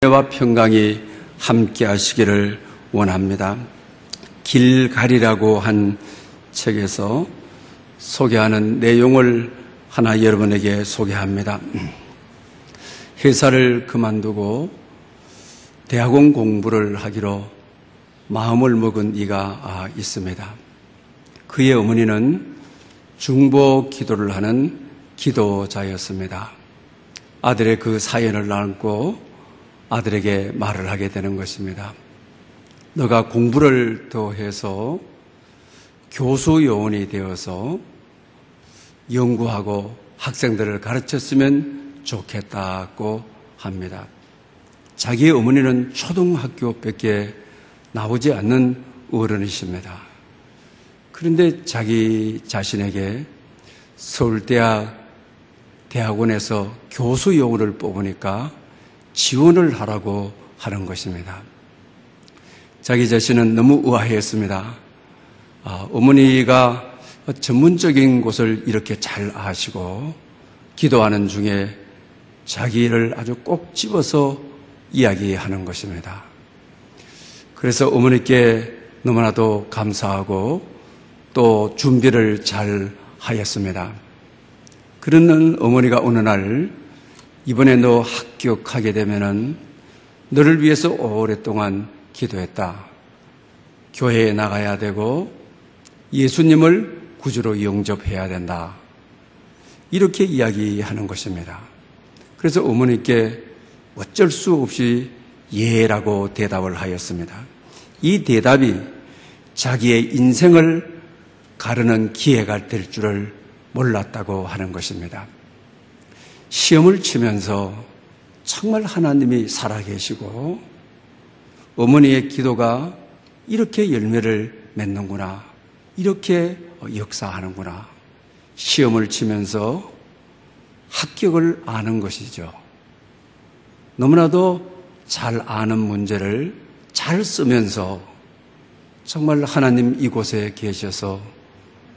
은혜와 평강이 함께 하시기를 원합니다. 길 가리라고 한 책에서 소개하는 내용을 하나 여러분에게 소개합니다. 회사를 그만두고 대학원 공부를 하기로 마음을 먹은 이가 있습니다. 그의 어머니는 중보 기도를 하는 기도자였습니다. 아들의 그 사연을 나누고 아들에게 말을 하게 되는 것입니다. 너가 공부를 더 해서 교수 요원이 되어서 연구하고 학생들을 가르쳤으면 좋겠다고 합니다. 자기의 어머니는 초등학교밖에 나오지 않는 어른이십니다. 그런데 자기 자신에게 대학원에서 교수 요원을 뽑으니까 지원을 하라고 하는 것입니다. 자기 자신은 너무 의아했습니다. 어머니가 전문적인 곳을 이렇게 잘 아시고 기도하는 중에 자기를 아주 꼭 집어서 이야기하는 것입니다. 그래서 어머니께 너무나도 감사하고 또 준비를 잘 하였습니다. 그러는 어머니가 어느 날 이번에 너 합격하게 되면은 너를 위해서 오랫동안 기도했다. 교회에 나가야 되고 예수님을 구주로 영접해야 된다. 이렇게 이야기하는 것입니다. 그래서 어머니께 어쩔 수 없이 예라고 대답을 하였습니다. 이 대답이 자기의 인생을 가르는 기회가 될 줄을 몰랐다고 하는 것입니다. 시험을 치면서 정말 하나님이 살아계시고 어머니의 기도가 이렇게 열매를 맺는구나, 이렇게 역사하는구나. 시험을 치면서 합격을 아는 것이죠. 너무나도 잘 아는 문제를 잘 쓰면서 정말 하나님 이곳에 계셔서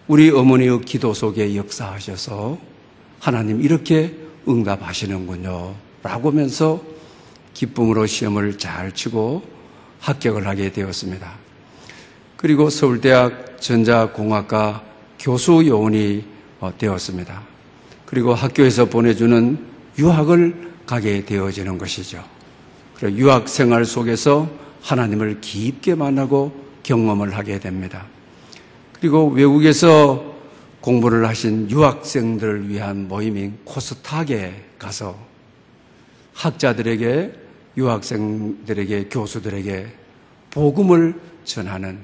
우리 어머니의 기도 속에 역사하셔서 하나님 이렇게 응답하시는군요 라고 하면서 기쁨으로 시험을 잘 치고 합격을 하게 되었습니다. 그리고 서울대학 전자공학과 교수 요원이 되었습니다. 그리고 학교에서 보내주는 유학을 가게 되어지는 것이죠. 그리고 유학 생활 속에서 하나님을 깊게 만나고 경험을 하게 됩니다. 그리고 외국에서 공부를 하신 유학생들을 위한 모임인 코스탁에 가서 학자들에게, 유학생들에게, 교수들에게 복음을 전하는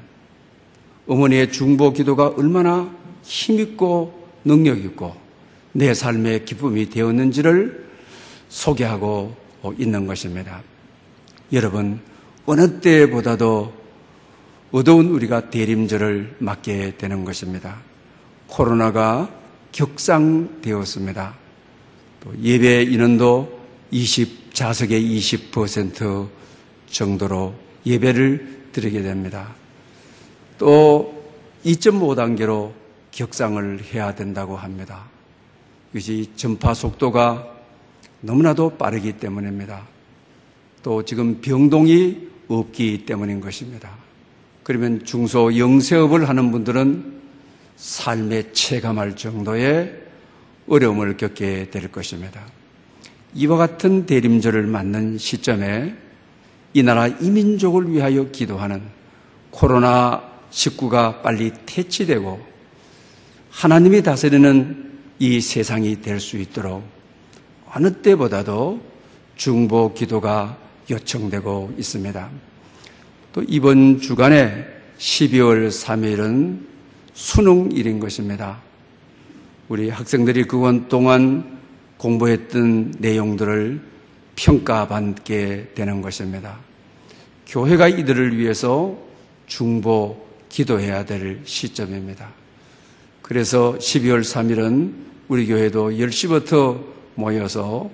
어머니의 중보 기도가 얼마나 힘있고 능력있고 내 삶의 기쁨이 되었는지를 소개하고 있는 것입니다. 여러분, 어느 때보다도 어두운 우리가 대림절을 맞게 되는 것입니다. 코로나가 격상되었습니다. 또 예배 인원도 좌석의 20% 정도로 예배를 드리게 됩니다. 또 2.5단계로 격상을 해야 된다고 합니다. 이것이 전파 속도가 너무나도 빠르기 때문입니다. 또 지금 병동이 없기 때문인 것입니다. 그러면 중소 영세업을 하는 분들은 삶에 체감할 정도의 어려움을 겪게 될 것입니다. 이와 같은 대림절을 맞는 시점에 이 나라 이민족을 위하여 기도하는 코로나19가 빨리 퇴치되고 하나님이 다스리는 이 세상이 될 수 있도록 어느 때보다도 중보 기도가 요청되고 있습니다. 또 이번 주간에 12월 3일은 수능일인 것입니다. 우리 학생들이 그건 동안 공부했던 내용들을 평가받게 되는 것입니다. 교회가 이들을 위해서 중보 기도해야 될 시점입니다. 그래서 12월 3일은 우리 교회도 10시부터 모여서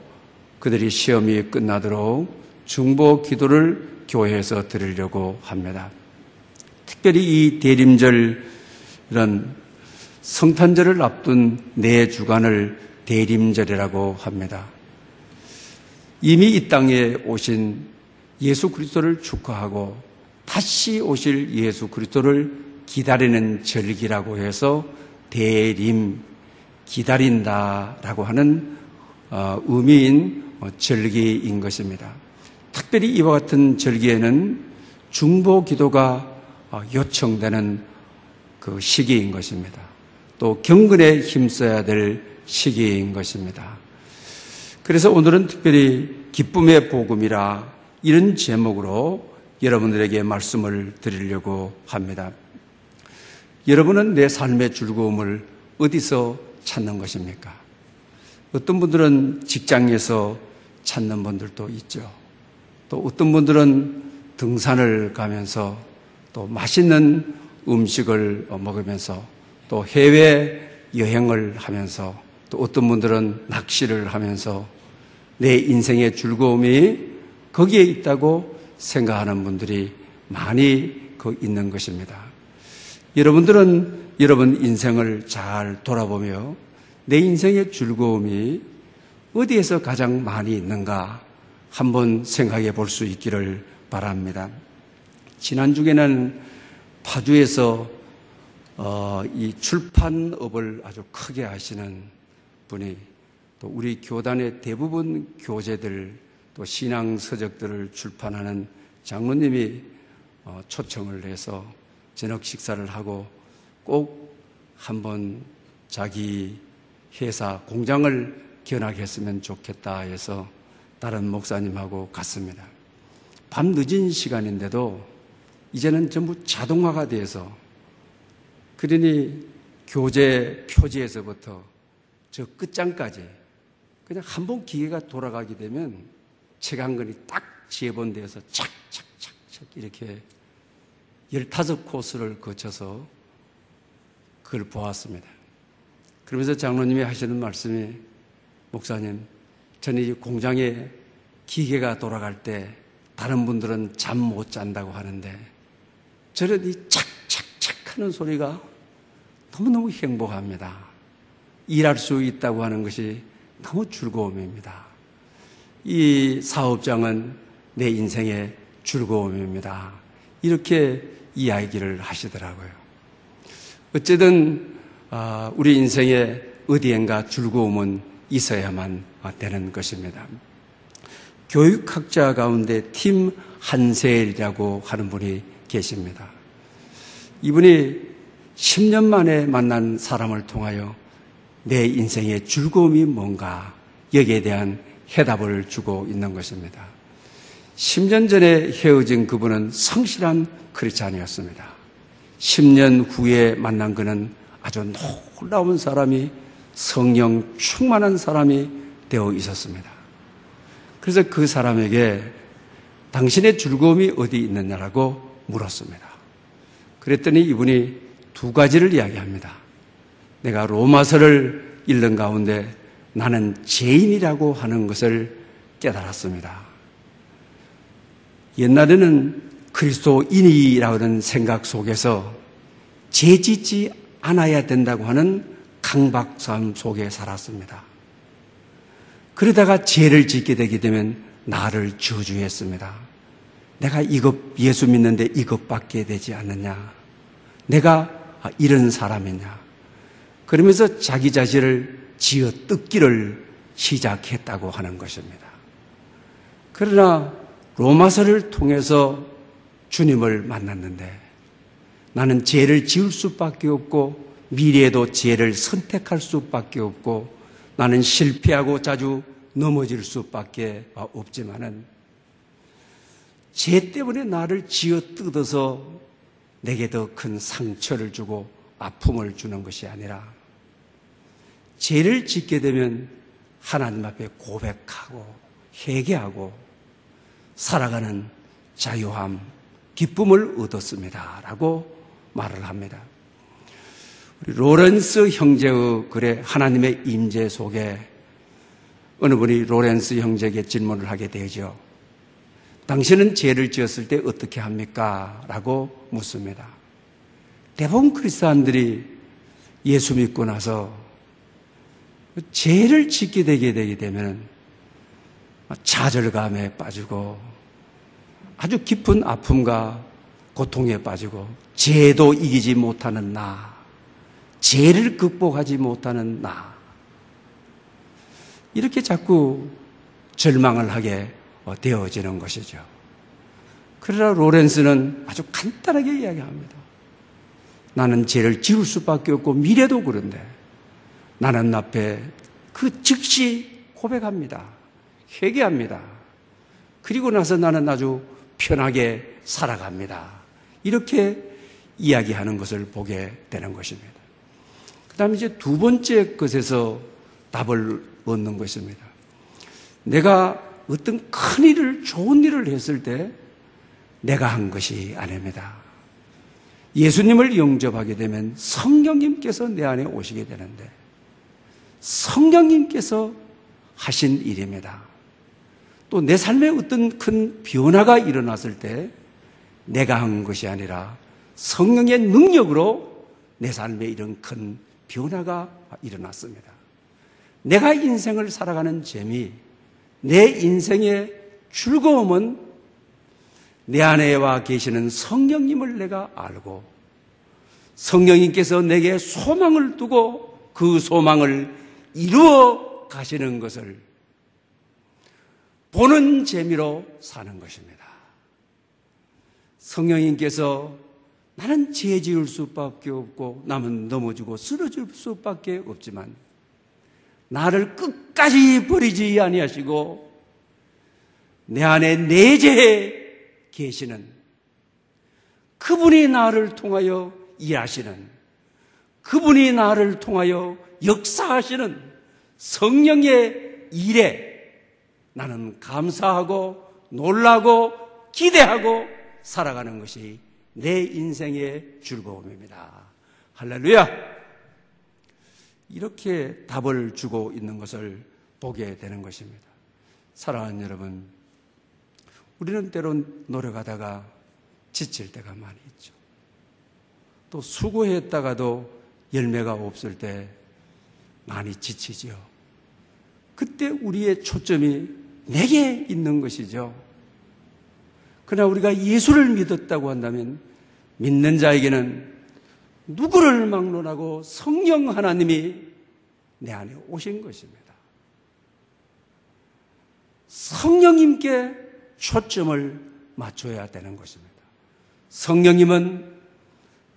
그들이 시험이 끝나도록 중보 기도를 교회에서 드리려고 합니다. 특별히 이 대림절 이런 성탄절을 앞둔 네 주간을 대림절이라고 합니다. 이미 이 땅에 오신 예수 그리스도를 축하하고 다시 오실 예수 그리스도를 기다리는 절기라고 해서 대림, 기다린다라고 하는 의미인 절기인 것입니다. 특별히 이와 같은 절기에는 중보 기도가 요청되는 그 시기인 것입니다. 또 경건에 힘써야 될 시기인 것입니다. 그래서 오늘은 특별히 기쁨의 복음이라 이런 제목으로 여러분들에게 말씀을 드리려고 합니다. 여러분은 내 삶의 즐거움을 어디서 찾는 것입니까? 어떤 분들은 직장에서 찾는 분들도 있죠. 또 어떤 분들은 등산을 가면서 또 맛있는 음식을 먹으면서 또 해외 여행을 하면서 또 어떤 분들은 낚시를 하면서 내 인생의 즐거움이 거기에 있다고 생각하는 분들이 많이 있는 것입니다. 여러분들은 여러분 인생을 잘 돌아보며 내 인생의 즐거움이 어디에서 가장 많이 있는가 한번 생각해 볼 수 있기를 바랍니다. 지난주에는 파주에서 이 출판업을 아주 크게 하시는 분이 또 우리 교단의 대부분 교재들 또 신앙 서적들을 출판하는 장로님이 초청을 해서 저녁 식사를 하고 꼭 한번 자기 회사 공장을 견학했으면 좋겠다 해서 다른 목사님하고 갔습니다. 밤 늦은 시간인데도 이제는 전부 자동화가 돼서 그러니 교재 표지에서부터 저 끝장까지 그냥 한 번 기계가 돌아가게 되면 책 한 권이 딱 지어본데에서 착착착착 이렇게 15코스를 거쳐서 그걸 보았습니다. 그러면서 장로님이 하시는 말씀이 목사님, 저는 이 공장에 기계가 돌아갈 때 다른 분들은 잠 못 잔다고 하는데 저는 이 착착착 하는 소리가 너무너무 행복합니다. 일할 수 있다고 하는 것이 너무 즐거움입니다. 이 사업장은 내 인생의 즐거움입니다. 이렇게 이야기를 하시더라고요. 어쨌든 우리 인생에 어디엔가 즐거움은 있어야만 되는 것입니다. 교육학자 가운데 팀 한셀이라고 하는 분이 계십니다. 이분이 10년 만에 만난 사람을 통하여 내 인생의 즐거움이 뭔가 여기에 대한 해답을 주고 있는 것입니다. 10년 전에 헤어진 그분은 성실한 크리스찬이었습니다. 10년 후에 만난 그는 아주 놀라운 사람이 성령 충만한 사람이 되어 있었습니다. 그래서 그 사람에게 당신의 즐거움이 어디 있느냐라고 물었습니다. 그랬더니 이분이 두 가지를 이야기합니다. 내가 로마서를 읽는 가운데 나는 죄인이라고 하는 것을 깨달았습니다. 옛날에는 그리스도인이라고 하는 생각 속에서 죄 짓지 않아야 된다고 하는 강박감 속에 살았습니다. 그러다가 죄를 짓게 되게 되면 나를 저주했습니다. 내가 이것 예수 믿는데 이것밖에 되지 않느냐? 내가 이런 사람이냐? 그러면서 자기 자신을 지어 뜯기를 시작했다고 하는 것입니다. 그러나 로마서를 통해서 주님을 만났는데 나는 죄를 지을 수밖에 없고 미래에도 죄를 선택할 수밖에 없고 나는 실패하고 자주 넘어질 수밖에 없지만은 죄 때문에 나를 지어 뜯어서 내게 더 큰 상처를 주고 아픔을 주는 것이 아니라 죄를 짓게 되면 하나님 앞에 고백하고 회개하고 살아가는 자유함, 기쁨을 얻었습니다. 라고 말을 합니다. 우리 로렌스 형제의 글에 하나님의 임재 속에 어느 분이 로렌스 형제에게 질문을 하게 되죠. 당신은 죄를 지었을 때 어떻게 합니까? 라고 묻습니다. 대부분 그리스도인들이 예수 믿고 나서 죄를 짓게 되게 되면 좌절감에 빠지고 아주 깊은 아픔과 고통에 빠지고 죄도 이기지 못하는 나, 죄를 극복하지 못하는 나, 이렇게 자꾸 절망을 하게 되어지는 것이죠. 그러나 로렌스는 아주 간단하게 이야기합니다. 나는 죄를 지을 수밖에 없고 미래도 그런데 나는 앞에 그 즉시 고백합니다. 회개합니다. 그리고 나서 나는 아주 편하게 살아갑니다. 이렇게 이야기하는 것을 보게 되는 것입니다. 그 다음에 이제 두 번째 것에서 답을 얻는 것입니다. 내가 어떤 큰 일을, 좋은 일을 했을 때 내가 한 것이 아닙니다. 예수님을 영접하게 되면 성령님께서 내 안에 오시게 되는데 성령님께서 하신 일입니다. 또 내 삶에 어떤 큰 변화가 일어났을 때 내가 한 것이 아니라 성령의 능력으로 내 삶에 이런 큰 변화가 일어났습니다. 내가 인생을 살아가는 재미, 내 인생의 즐거움은 내 안에 와 계시는 성령님을 내가 알고 성령님께서 내게 소망을 두고 그 소망을 이루어 가시는 것을 보는 재미로 사는 것입니다. 성령님께서 나는 죄 지을 수밖에 없고 남은 넘어지고 쓰러질 수밖에 없지만 나를 끝까지 버리지 아니하시고 내 안에 내재해 계시는 그분이 나를 통하여 일하시는 그분이 나를 통하여 역사하시는 성령의 일에 나는 감사하고 놀라고 기대하고 살아가는 것이 내 인생의 즐거움입니다. 할렐루야! 이렇게 답을 주고 있는 것을 보게 되는 것입니다. 사랑하는 여러분, 우리는 때론 노력하다가 지칠 때가 많이 있죠. 또 수고했다가도 열매가 없을 때 많이 지치지요. 그때 우리의 초점이 내게 있는 것이죠. 그러나 우리가 예수를 믿었다고 한다면 믿는 자에게는 누구를 막론하고 성령 하나님이 내 안에 오신 것입니다. 성령님께 초점을 맞춰야 되는 것입니다. 성령님은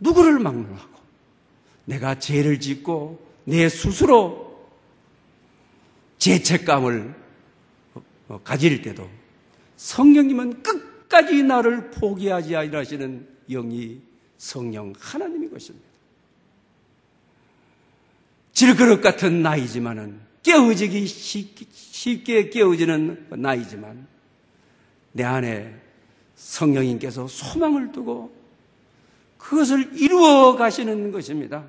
누구를 막론하고 내가 죄를 짓고 내 스스로 죄책감을 가질 때도 성령님은 끝까지 나를 포기하지 아니하시는 영이 성령 하나님인 것입니다. 질그릇 같은 나이지만은 깨어지기 쉽게 깨어지는 나이지만 내 안에 성령님께서 소망을 두고 그것을 이루어 가시는 것입니다.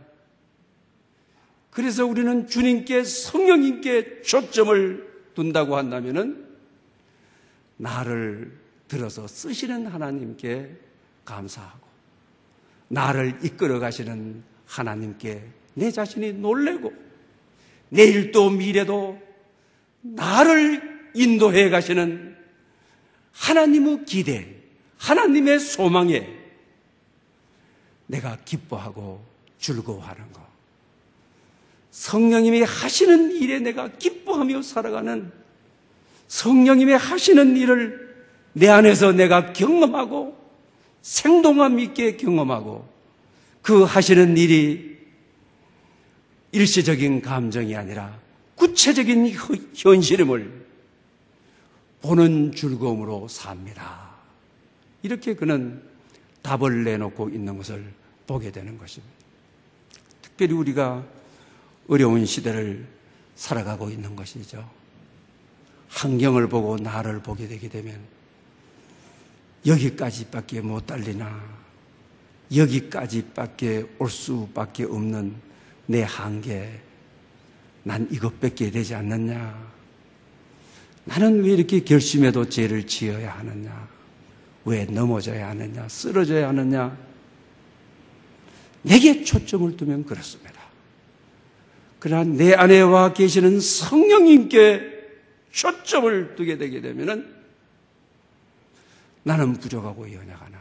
그래서 우리는 주님께 성령님께 초점을 둔다고 한다면은 나를 들어서 쓰시는 하나님께 감사하고 나를 이끌어 가시는 하나님께 내 자신이 놀래고 내일도 미래도 나를 인도해 가시는 하나님의 기대, 하나님의 소망에 내가 기뻐하고 즐거워하는 것. 성령님이 하시는 일에 내가 기뻐하며 살아가는 성령님이 하시는 일을 내 안에서 내가 경험하고 생동감 있게 경험하고 그 하시는 일이 일시적인 감정이 아니라 구체적인 현실임을 보는 즐거움으로 삽니다. 이렇게 그는 답을 내놓고 있는 것을 보게 되는 것입니다. 특별히 우리가 어려운 시대를 살아가고 있는 것이죠. 환경을 보고 나를 보게 되게 되면 여기까지밖에 못 달리나, 여기까지밖에 올 수밖에 없는 내 한계, 난 이것밖에 되지 않느냐, 나는 왜 이렇게 결심해도 죄를 지어야 하느냐, 왜 넘어져야 하느냐, 쓰러져야 하느냐, 내게 초점을 두면 그렇습니다. 그러나 내 안에 와 계시는 성령님께 초점을 두게 되게 되면은 나는 부족하고 연약하나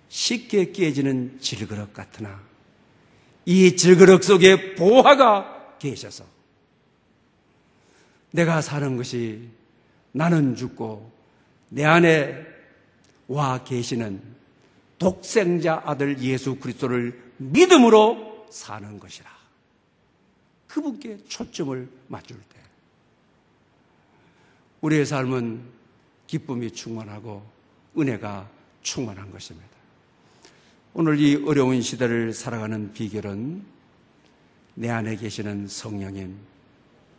쉽게 깨지는 질그릇 같으나 이 질그릇 속에 보화가 계셔서 내가 사는 것이 나는 죽고 내 안에 와 계시는 독생자 아들 예수 그리스도를 믿음으로 사는 것이라. 그분께 초점을 맞출 때 우리의 삶은 기쁨이 충만하고 은혜가 충만한 것입니다. 오늘 이 어려운 시대를 살아가는 비결은 내 안에 계시는 성령님,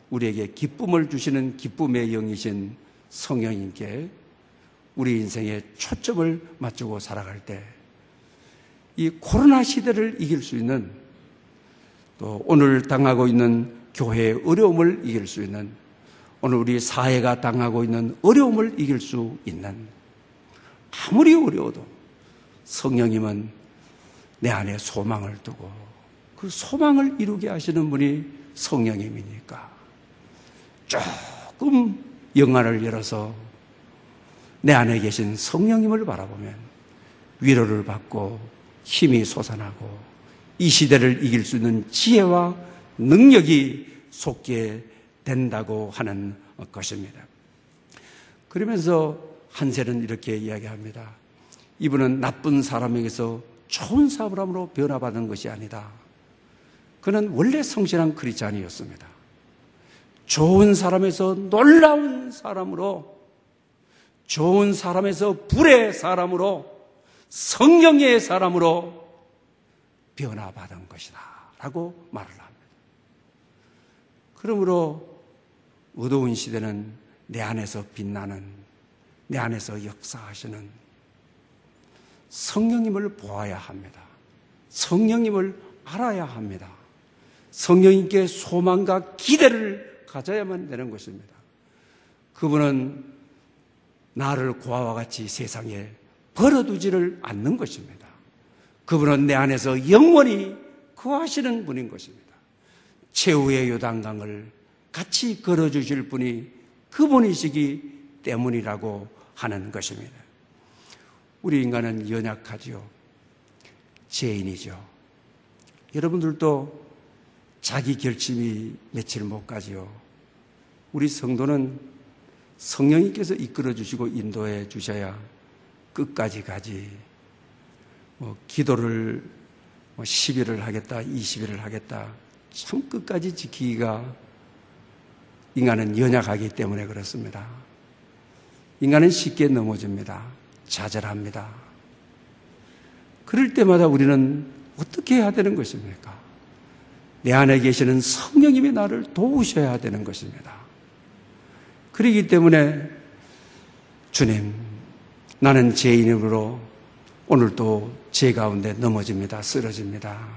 우리에게 기쁨을 주시는 기쁨의 영이신 성령님께 우리 인생에 초점을 맞추고 살아갈 때 이 코로나 시대를 이길 수 있는, 또 오늘 당하고 있는 교회의 어려움을 이길 수 있는, 오늘 우리 사회가 당하고 있는 어려움을 이길 수 있는, 아무리 어려워도 성령님은 내 안에 소망을 두고 그 소망을 이루게 하시는 분이 성령님이니까 조금 영안을 열어서 내 안에 계신 성령님을 바라보면 위로를 받고 힘이 솟아나고 이 시대를 이길 수 있는 지혜와 능력이 솟게 된다고 하는 것입니다. 그러면서 한셀은 이렇게 이야기합니다. 이분은 나쁜 사람에게서 좋은 사람으로 변화받은 것이 아니다. 그는 원래 성실한 크리스찬이었습니다. 좋은 사람에서 놀라운 사람으로, 좋은 사람에서 불의 사람으로, 성령의 사람으로 변화받은 것이다 라고 말을 합니다. 그러므로 어두운 시대는 내 안에서 빛나는, 내 안에서 역사하시는 성령님을 보아야 합니다. 성령님을 알아야 합니다. 성령님께 소망과 기대를 가져야만 되는 것입니다. 그분은 나를 고아와 같이 세상에 버려두지를 않는 것입니다. 그분은 내 안에서 영원히 거하시는 분인 것입니다. 최후의 요단강을 같이 걸어주실 분이 그분이시기 때문이라고 하는 것입니다. 우리 인간은 연약하지요. 죄인이죠. 여러분들도 자기 결심이 며칠 못 가지요. 우리 성도는 성령님께서 이끌어 주시고 인도해 주셔야 끝까지 가지. 기도를 10일을 하겠다, 20일을 하겠다. 참 끝까지 지키기가, 인간은 연약하기 때문에 그렇습니다. 인간은 쉽게 넘어집니다. 좌절합니다. 그럴 때마다 우리는 어떻게 해야 되는 것입니까? 내 안에 계시는 성령님이 나를 도우셔야 되는 것입니다. 그렇기 때문에 주님, 나는 죄인으로 오늘도 죄 가운데 넘어집니다. 쓰러집니다.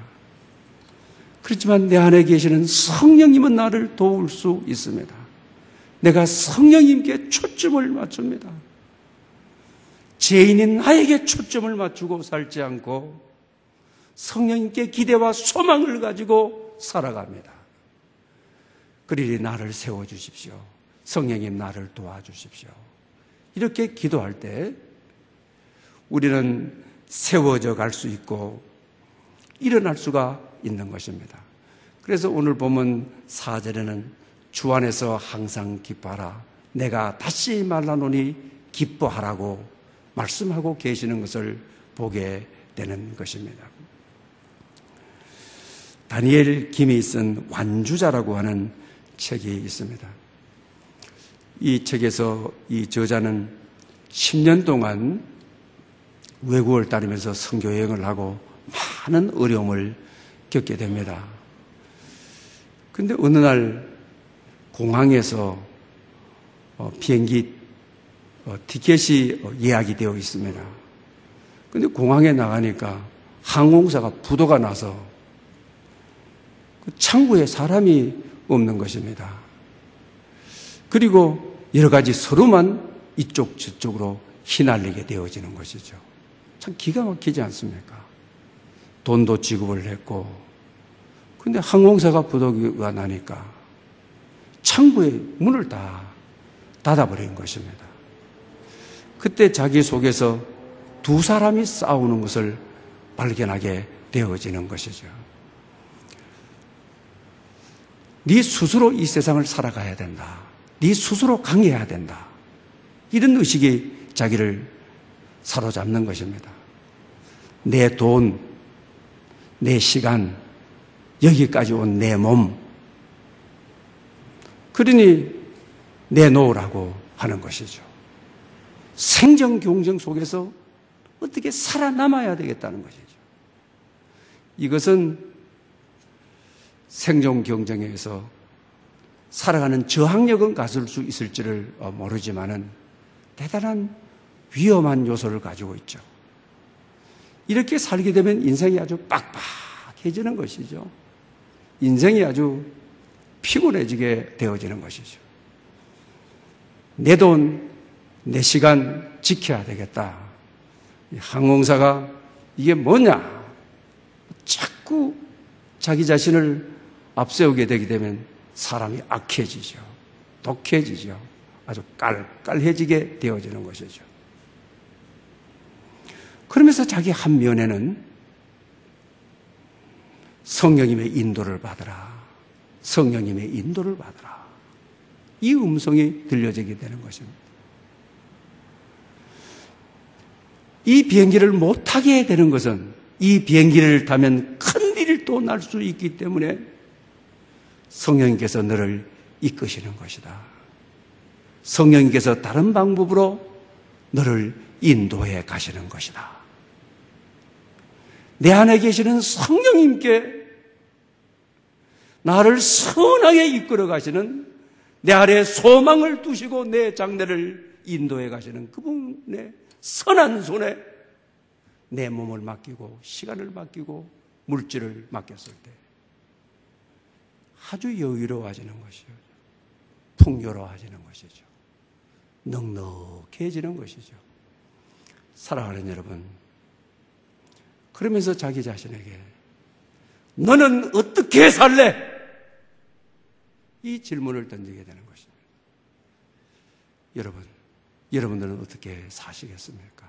그렇지만 내 안에 계시는 성령님은 나를 도울 수 있습니다. 내가 성령님께 초점을 맞춥니다. 죄인인 나에게 초점을 맞추고 살지 않고 성령님께 기대와 소망을 가지고 살아갑니다. 그러니 나를 세워주십시오. 성령님 나를 도와주십시오. 이렇게 기도할 때 우리는 세워져 갈 수 있고 일어날 수가 있는 것입니다. 그래서 오늘 보면 4절에는 주 안에서 항상 기뻐하라. 내가 다시 말하노니 기뻐하라고 말씀하고 계시는 것을 보게 되는 것입니다. 다니엘 김이 쓴 완주자라고 하는 책이 있습니다. 이 책에서 이 저자는 10년 동안 외국을 다니면서 선교 여행을 하고 많은 어려움을 겪게 됩니다. 그런데 어느 날 공항에서 비행기 티켓이 예약이 되어 있습니다. 그런데 공항에 나가니까 항공사가 부도가 나서 그 창구에 사람이 없는 것입니다. 그리고 여러 가지 서로만 이쪽 저쪽으로 휘날리게 되어지는 것이죠. 참 기가 막히지 않습니까? 돈도 지급을 했고, 근데 항공사가 부도가 나니까 창구의 문을 다 닫아버린 것입니다. 그때 자기 속에서 두 사람이 싸우는 것을 발견하게 되어지는 것이죠. 네 스스로 이 세상을 살아가야 된다. 네 스스로 강해야 된다. 이런 의식이 자기를 사로잡는 것입니다. 내 돈, 내 시간, 여기까지 온 내 몸. 그러니 내놓으라고 하는 것이죠. 생존 경쟁 속에서 어떻게 살아남아야 되겠다는 것이죠. 이것은 생존 경쟁에서 살아가는 저항력은 가질 수 있을지를 모르지만은 대단한 위험한 요소를 가지고 있죠. 이렇게 살게 되면 인생이 아주 빡빡해지는 것이죠. 인생이 아주 피곤해지게 되어지는 것이죠. 내 돈, 내 시간 지켜야 되겠다. 항공사가 이게 뭐냐? 자꾸 자기 자신을 앞세우게 되게 되면 사람이 악해지죠. 독해지죠. 아주 깔깔해지게 되어지는 것이죠. 그러면서 자기 한 면에는 성령님의 인도를 받으라. 성령님의 인도를 받으라. 이 음성이 들려지게 되는 것입니다. 이 비행기를 못 타게 되는 것은 이 비행기를 타면 큰일이 또 날 수 있기 때문에 성령님께서 너를 이끄시는 것이다. 성령님께서 다른 방법으로 너를 인도해 가시는 것이다. 내 안에 계시는 성령님께 나를 선하게 이끌어 가시는, 내 아래에 소망을 두시고 내 장래를 인도해 가시는 그분의 선한 손에 내 몸을 맡기고 시간을 맡기고 물질을 맡겼을 때 아주 여유로워지는 것이죠. 풍요로워지는 것이죠. 넉넉해지는 것이죠. 사랑하는 여러분, 그러면서 자기 자신에게 너는 어떻게 살래? 이 질문을 던지게 되는 것입니다. 여러분들은 어떻게 사시겠습니까?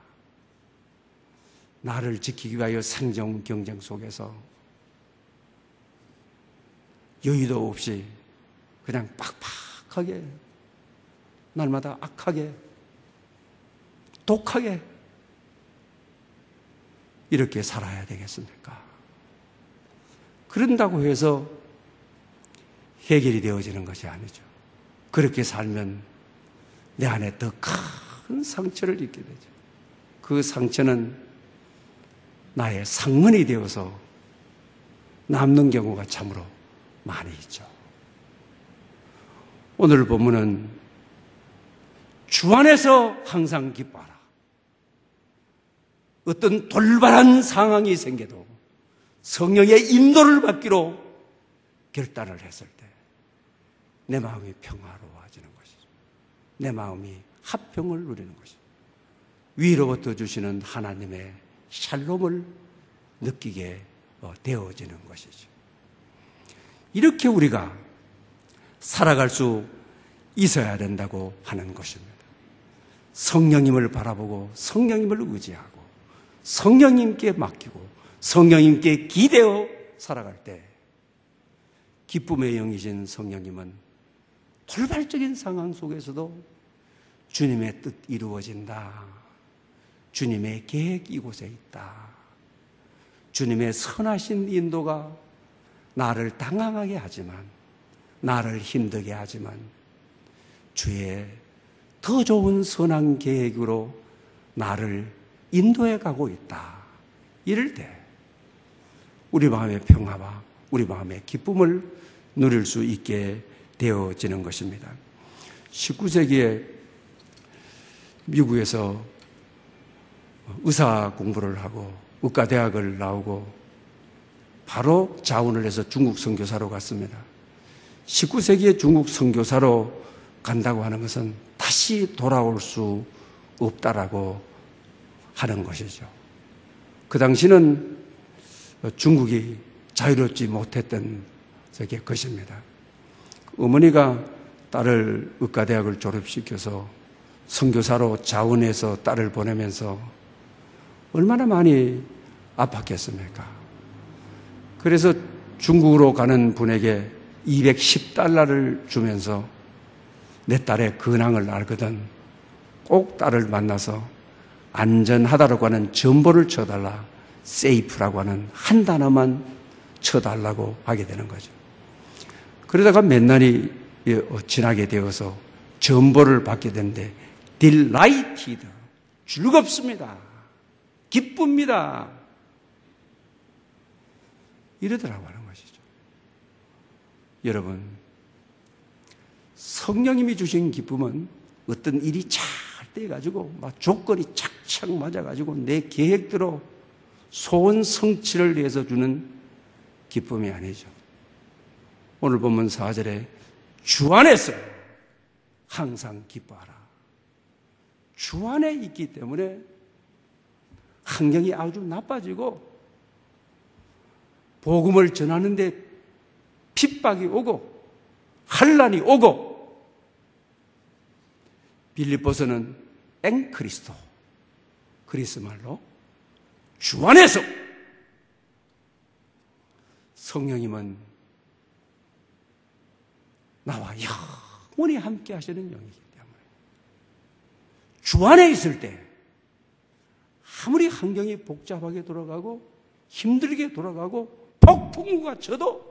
나를 지키기 위하여 생존 경쟁 속에서 여유도 없이 그냥 빡빡하게, 날마다 악하게, 독하게 이렇게 살아야 되겠습니까? 그런다고 해서 해결이 되어지는 것이 아니죠. 그렇게 살면 내 안에 더 큰 상처를 입게 되죠. 그 상처는 나의 상흔이 되어서 남는 경우가 참으로 많이 있죠. 오늘 본문은 주 안에서 항상 기뻐하라. 어떤 돌발한 상황이 생겨도 성령의 인도를 받기로 결단을 했을 때 내 마음이 평화로워지는 것이죠. 내 마음이 화평을 누리는 것이죠. 위로부터 주시는 하나님의 샬롬을 느끼게 되어지는 것이죠. 이렇게 우리가 살아갈 수 있어야 된다고 하는 것입니다. 성령님을 바라보고 성령님을 의지하고 성령님께 맡기고 성령님께 기대어 살아갈 때 기쁨의 영이신 성령님은 돌발적인 상황 속에서도 주님의 뜻 이루어진다. 주님의 계획 이곳에 있다. 주님의 선하신 인도가 나를 당황하게 하지만, 나를 힘들게 하지만 주의 더 좋은 선한 계획으로 나를 인도해 가고 있다. 이럴 때 우리 마음의 평화와 우리 마음의 기쁨을 누릴 수 있게 되어지는 것입니다. 19세기에 미국에서 의사 공부를 하고 의과대학을 나오고 바로 자원을 해서 중국 선교사로 갔습니다. 19세기에 중국 선교사로 간다고 하는 것은 다시 돌아올 수 없다라고 하는 것이죠. 그 당시는 중국이 자유롭지 못했던 것입니다. 어머니가 딸을 의과대학을 졸업시켜서 선교사로 자원해서 딸을 보내면서 얼마나 많이 아팠겠습니까? 그래서 중국으로 가는 분에게 210달러를 주면서 내 딸의 근황을 알거든 꼭 딸을 만나서 안전하다라고 하는 정보를 쳐달라, safe라고 하는 한 단어만 쳐달라고 하게 되는 거죠. 그러다가 몇 날이 지나게 되어서 정보를 받게 되는데 delighted, 즐겁습니다, 기쁩니다, 이러더라고 하는 것이죠. 여러분, 성령님이 주신 기쁨은 어떤 일이 잘 돼가지고 막 조건이 착착 맞아가지고 내 계획대로 소원 성취를 위해서 주는 기쁨이 아니죠. 오늘 본문 4절에 주 안에서 항상 기뻐하라. 주 안에 있기 때문에 환경이 아주 나빠지고 복음을 전하는데 핍박이 오고 환난이 오고, 빌립보서는 앵크리스토, 그리스 말로 주 안에서 성령님은 나와 영원히 함께 하시는 영이기 때문에 주 안에 있을 때 아무리 환경이 복잡하게 돌아가고 힘들게 돌아가고 폭풍우가 쳐도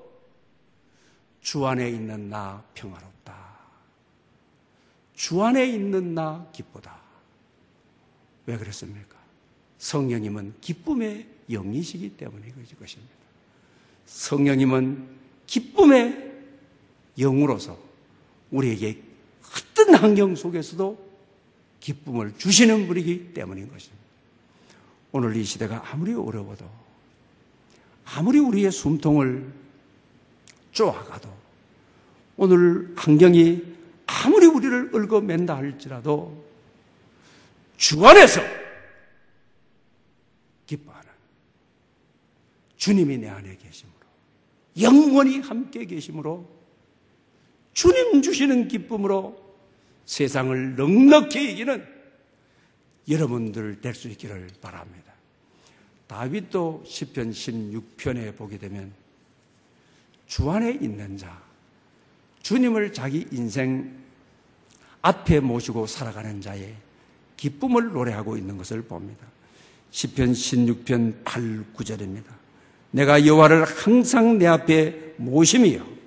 주 안에 있는 나 평화롭다, 주 안에 있는 나 기쁘다. 왜 그랬습니까? 성령님은 기쁨의 영이시기 때문에 그것입니다. 성령님은 기쁨의 영으로서 우리에게 어떤 환경 속에서도 기쁨을 주시는 분이기 때문인 것입니다. 오늘 이 시대가 아무리 어려워도, 아무리 우리의 숨통을 쪼아가도, 오늘 환경이 아무리 우리를 얽어맨다 할지라도 주 안에서 기뻐하는 주님이 내 안에 계심으로, 영원히 함께 계심으로, 주님 주시는 기쁨으로 세상을 넉넉히 이기는 여러분들 될 수 있기를 바랍니다. 다윗도 시편 16편에 보게 되면 주 안에 있는 자, 주님을 자기 인생 앞에 모시고 살아가는 자의 기쁨을 노래하고 있는 것을 봅니다. 시편 16편 8, 9절입니다. 내가 여호와를 항상 내 앞에 모심이요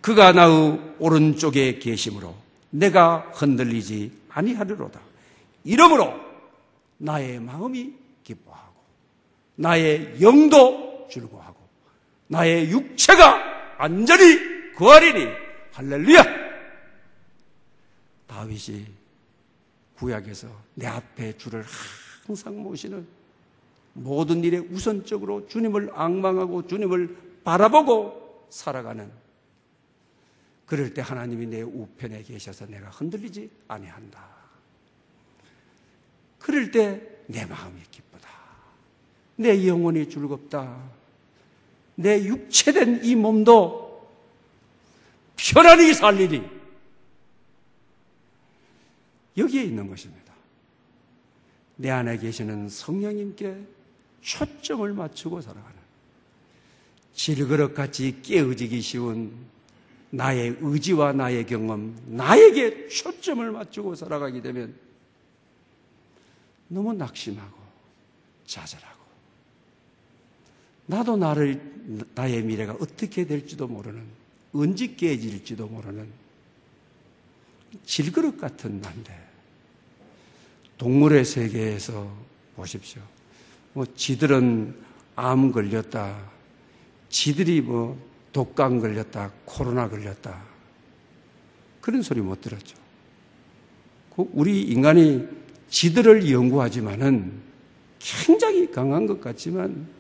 그가 나의 오른쪽에 계심으로 내가 흔들리지 아니하리로다. 이러므로 나의 마음이 기뻐하고 나의 영도 즐거워하고 나의 육체가 안전히 거하리니 할렐루야. 다윗이 구약에서 내 앞에 주를 항상 모시는, 모든 일에 우선적으로 주님을 앙망하고 주님을 바라보고 살아가는, 그럴 때 하나님이 내 우편에 계셔서 내가 흔들리지 아니한다. 그럴 때 내 마음이 기쁘다, 내 영혼이 즐겁다, 내 육체된 이 몸도 편안히 살리니, 여기에 있는 것입니다. 내 안에 계시는 성령님께 초점을 맞추고 살아가는, 질그릇같이 깨어지기 쉬운 나의 의지와 나의 경험, 나에게 초점을 맞추고 살아가게 되면 너무 낙심하고 좌절하고 나도 나의 미래가 어떻게 될지도 모르는, 언제 깨질지도 모르는 질그릇 같은 난데, 동물의 세계에서 보십시오. 지들은 암 걸렸다, 지들이 독감 걸렸다, 코로나 걸렸다, 그런 소리 못 들었죠. 우리 인간이 지들을 연구하지만은 굉장히 강한 것 같지만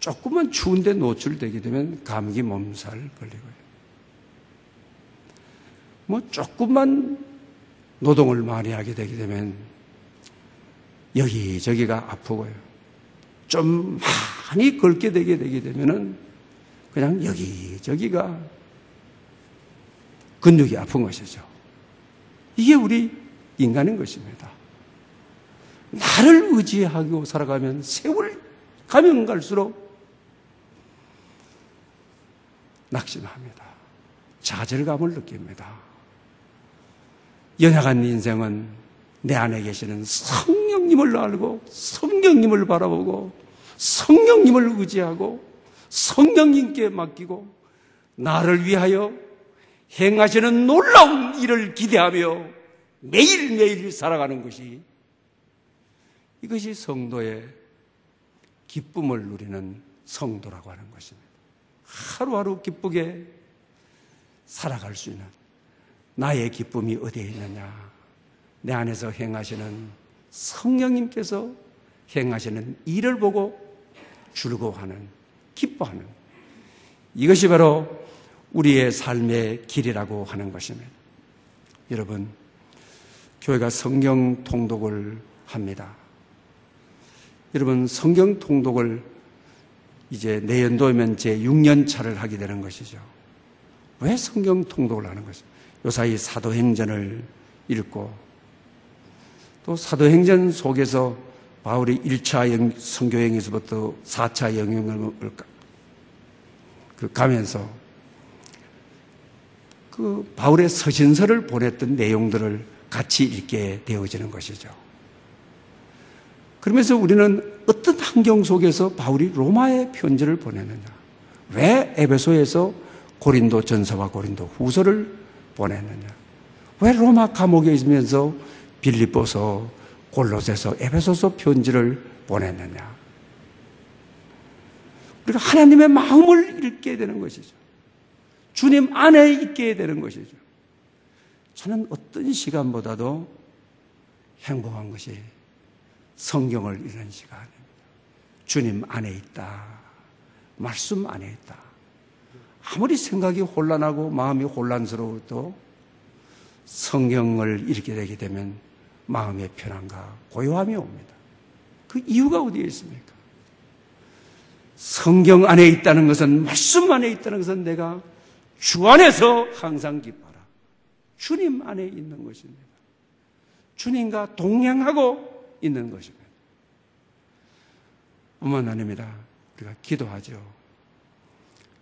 조금만 추운데 노출되게 되면 감기 몸살 걸리고요. 조금만 노동을 많이 하게 되게 되면 여기저기가 아프고요. 좀 많이 걷게 되게 되면은 그냥 여기저기가 근육이 아픈 것이죠. 이게 우리 인간인 것입니다. 나를 의지하고 살아가면 세월 가면 갈수록 낙심합니다. 좌절감을 느낍니다. 연약한 인생은 내 안에 계시는 성령님을 알고 성령님을 바라보고 성령님을 의지하고 성령님께 맡기고 나를 위하여 행하시는 놀라운 일을 기대하며 매일매일 살아가는 것이, 이것이 성도의 기쁨을 누리는 성도라고 하는 것입니다. 하루하루 기쁘게 살아갈 수 있는 나의 기쁨이 어디에 있느냐? 내 안에서 행하시는 성령님께서 행하시는 일을 보고 즐거워하는, 기뻐하는, 이것이 바로 우리의 삶의 길이라고 하는 것입니다. 여러분, 교회가 성경 통독을 합니다. 여러분, 성경 통독을 이제 내년도면 제 6년 차를 하게 되는 것이죠. 왜 성경 통독을 하는 것이죠? 요사이 사도행전을 읽고 또 사도행전 속에서 바울이 1차 선교행에서부터 4차 영역을 가면서 그 바울의 서신서를 보냈던 내용들을 같이 읽게 되어지는 것이죠. 그러면서 우리는 어떤 환경 속에서 바울이 로마에 편지를 보냈느냐? 왜 에베소에서 고린도 전서와 고린도 후서를 보냈느냐? 왜 로마 감옥에 있으면서 빌립보서, 골로새서, 에베소서 편지를 보냈느냐? 우리가 하나님의 마음을 읽게 되는 것이죠. 주님 안에 있게 되는 것이죠. 저는 어떤 시간보다도 행복한 것이 성경을 읽는 시간입니다. 주님 안에 있다. 말씀 안에 있다. 아무리 생각이 혼란하고 마음이 혼란스러워도 성경을 읽게 되게 되면 마음의 편안과 고요함이 옵니다. 그 이유가 어디에 있습니까? 성경 안에 있다는 것은, 말씀 안에 있다는 것은 내가 주 안에서 항상 기뻐라. 주님 안에 있는 것입니다. 주님과 동행하고 있는 것입니다. 뿐만 아닙니다. 우리가 기도하죠.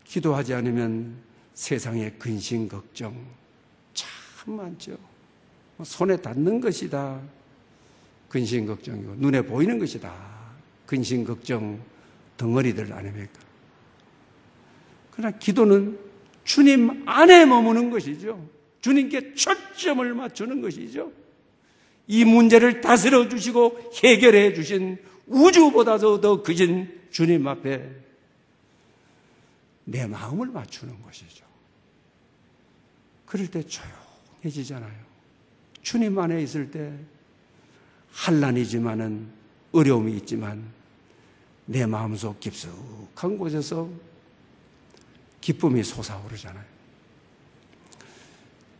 기도하지 않으면 세상의 근심, 걱정 참 많죠. 손에 닿는 것이다 근심, 걱정이고 눈에 보이는 것이다 근심, 걱정 덩어리들 아닙니까? 그러나 기도는 주님 안에 머무는 것이죠. 주님께 초점을 맞추는 것이죠. 이 문제를 다스려 주시고 해결해 주신 우주보다도 더 크신 주님 앞에 내 마음을 맞추는 것이죠. 그럴 때 조용해지잖아요. 주님 안에 있을 때 환난이지만은 어려움이 있지만 내 마음속 깊숙한 곳에서 기쁨이 솟아오르잖아요.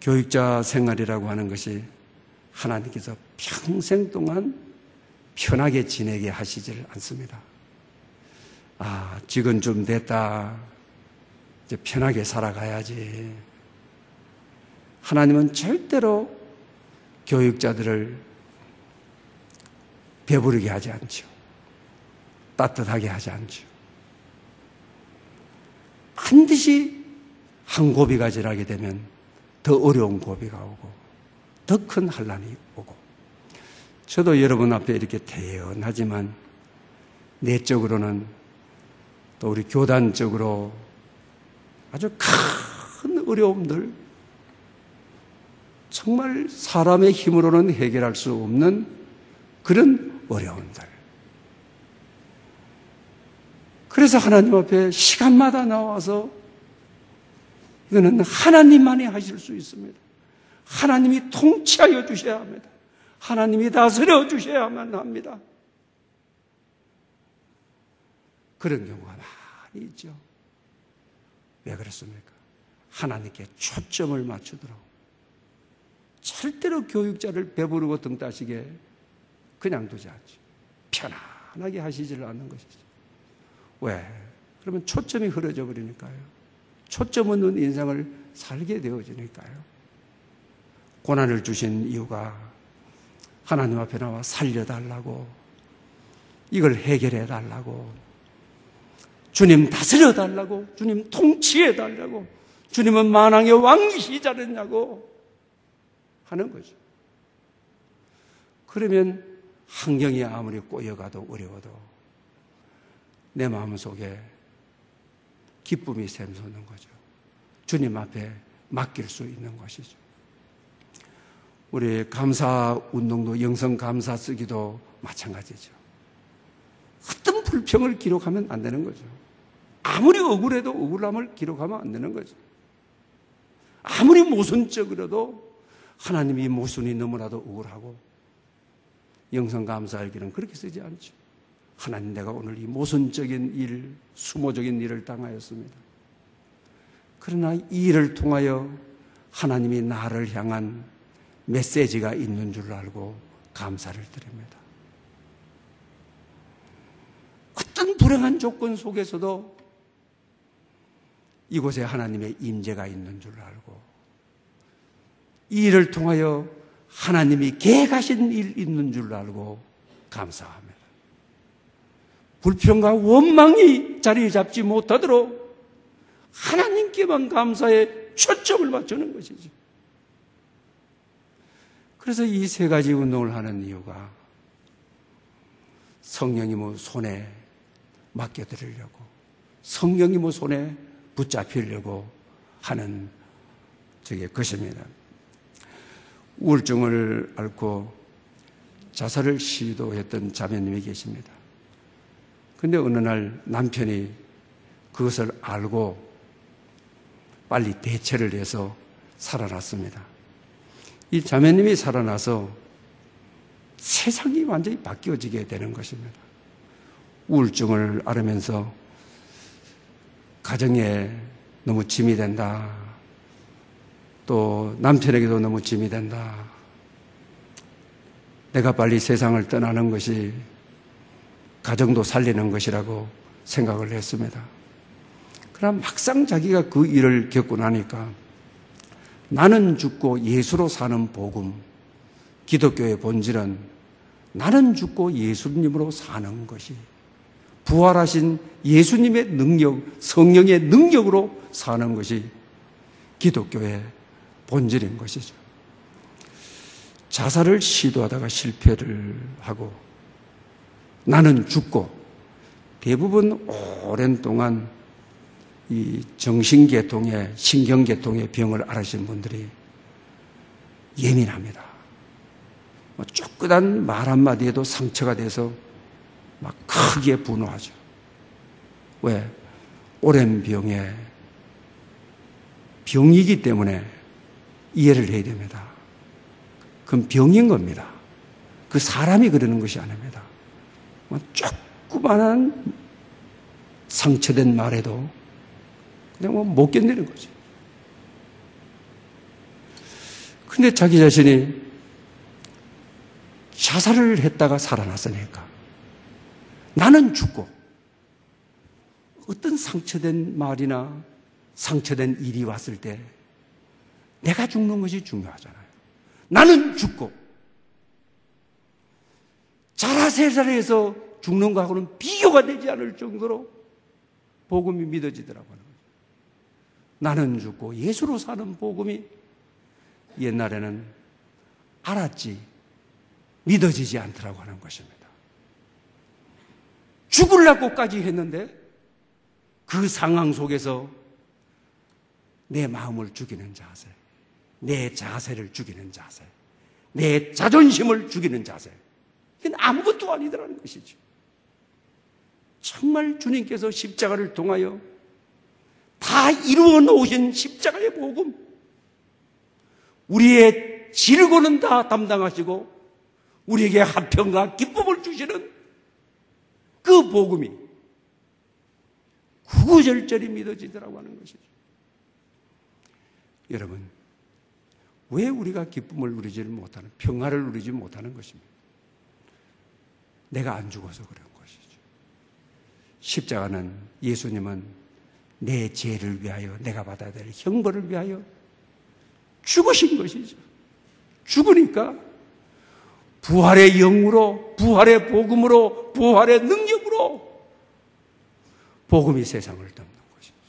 교육자 생활이라고 하는 것이 하나님께서 평생 동안 편하게 지내게 하시질 않습니다. 아, 지금 좀 됐다. 이제 편하게 살아가야지. 하나님은 절대로 교육자들을 배부르게 하지 않죠. 따뜻하게 하지 않죠. 반드시 한 고비가 지나게 되면 더 어려운 고비가 오고 더 큰 환난이 오고, 저도 여러분 앞에 이렇게 태연하지만 내적으로는 또 우리 교단적으로 아주 큰 어려움들, 정말 사람의 힘으로는 해결할 수 없는 그런 어려움들. 그래서 하나님 앞에 시간마다 나와서 이거는 하나님만이 하실 수 있습니다. 하나님이 통치하여 주셔야 합니다. 하나님이 다스려 주셔야만 합니다. 그런 경우가 많이 있죠. 왜 그렇습니까? 하나님께 초점을 맞추도록 절대로 교육자를 배부르고 등 따시게 그냥 두지 않죠. 편안하게 하시지를 않는 것이죠. 왜? 그러면 초점이 흐려져 버리니까요. 초점 없는 인생을 살게 되어지니까요. 고난을 주신 이유가 하나님 앞에 나와 살려달라고, 이걸 해결해달라고, 주님 다스려달라고, 주님 통치해달라고, 주님은 만왕의 왕이시지 않느냐고 하는 거죠. 그러면 환경이 아무리 꼬여가도 어려워도 내 마음속에 기쁨이 샘솟는 거죠. 주님 앞에 맡길 수 있는 것이죠. 우리 감사 운동도, 영성 감사 쓰기도 마찬가지죠. 어떤 불평을 기록하면 안 되는 거죠. 아무리 억울해도 억울함을 기록하면 안 되는 거죠. 아무리 모순적이라도 하나님이 모순이 너무나도 억울하고, 영성 감사일기는 그렇게 쓰지 않죠. 하나님, 내가 오늘 이 모순적인 일, 수모적인 일을 당하였습니다. 그러나 이 일을 통하여 하나님이 나를 향한 메시지가 있는 줄 알고 감사를 드립니다. 어떤 불행한 조건 속에서도 이곳에 하나님의 임재가 있는 줄 알고, 이 일을 통하여 하나님이 계획하신 일 있는 줄 알고 감사합니다. 불평과 원망이 자리 잡지 못하도록 하나님께만 감사에 초점을 맞추는 것이죠. 그래서 이 세 가지 운동을 하는 이유가 성령님의 손에 맡겨드리려고, 성령님의 손에 붙잡히려고 하는 것입니다. 우울증을 앓고 자살을 시도했던 자매님이 계십니다. 그런데 어느 날 남편이 그것을 알고 빨리 대처를 해서 살아났습니다. 이 자매님이 살아나서 세상이 완전히 바뀌어지게 되는 것입니다. 우울증을 앓으면서 가정에 너무 짐이 된다, 또 남편에게도 너무 짐이 된다, 내가 빨리 세상을 떠나는 것이 가정도 살리는 것이라고 생각을 했습니다. 그러나 막상 자기가 그 일을 겪고 나니까 나는 죽고 예수로 사는 복음, 기독교의 본질은 나는 죽고 예수님으로 사는 것이, 부활하신 예수님의 능력, 성령의 능력으로 사는 것이 기독교의 본질인 것이죠. 자살을 시도하다가 실패를 하고 나는 죽고, 대부분 오랜 동안 이 정신계통의, 신경계통의 병을 앓으신 분들이 예민합니다. 쪼끄단 말 한마디에도 상처가 돼서 막 크게 분노하죠. 왜? 오랜 병이기 때문에 이해를 해야 됩니다. 그건 병인 겁니다. 그 사람이 그러는 것이 아닙니다. 조그만한 상처된 말에도 그냥 못 견디는 거죠. 근데 자기 자신이 자살을 했다가 살아났으니까 나는 죽고, 어떤 상처된 말이나 상처된 일이 왔을 때 내가 죽는 것이 중요하잖아요. 나는 죽고, 자라세살에서 죽는 것하고는 비교가 되지 않을 정도로 복음이 믿어지더라고요. 나는 죽고 예수로 사는 복음이 옛날에는 알았지 믿어지지 않더라고 하는 것입니다. 죽으려고까지 했는데 그 상황 속에서 내 마음을 죽이는 자세, 내 자세를 죽이는 자세, 내 자존심을 죽이는 자세, 이건 아무것도 아니더라는 것이죠. 정말 주님께서 십자가를 통하여 다 이루어 놓으신 십자가의 복음, 우리의 질고는 다 담당하시고 우리에게 화평과 기쁨을 주시는 그 복음이 구구절절히 믿어지더라고 하는 것이죠. 여러분, 왜 우리가 기쁨을 누리지 못하는, 평화를 누리지 못하는 것입니다. 내가 안 죽어서 그런 것이죠. 십자가는, 예수님은 내 죄를 위하여, 내가 받아야 될 형벌을 위하여 죽으신 것이죠. 죽으니까 부활의 영으로, 부활의 복음으로, 부활의 능력으로 복음이 세상을 덮는 것입니다.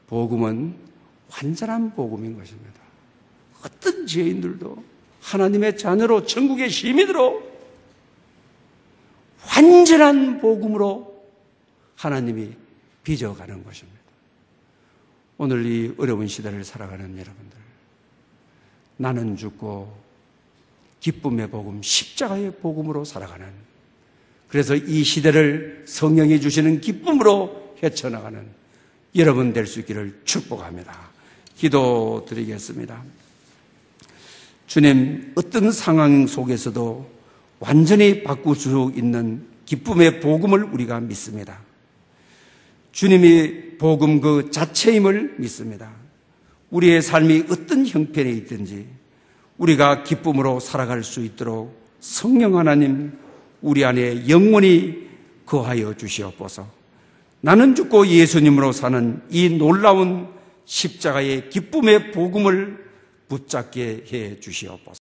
복음은 완전한 복음인 것입니다. 어떤 죄인들도 하나님의 자녀로 천국의 시민으로 완전한 복음으로 하나님이 빚어가는 것입니다. 오늘 이 어려운 시대를 살아가는 여러분들, 나는 죽고 기쁨의 복음, 십자가의 복음으로 살아가는, 그래서 이 시대를 성령이 주시는 기쁨으로 헤쳐나가는 여러분 될 수 있기를 축복합니다. 기도드리겠습니다. 주님, 어떤 상황 속에서도 완전히 바꿀 수 있는 기쁨의 복음을 우리가 믿습니다. 주님이 복음 그 자체임을 믿습니다. 우리의 삶이 어떤 형편에 있든지 우리가 기쁨으로 살아갈 수 있도록 성령 하나님 우리 안에 영원히 거하여 주시옵소서. 나는 죽고 예수님으로 사는 이 놀라운 십자가의 기쁨의 복음을 붙잡게 해 주시옵소서.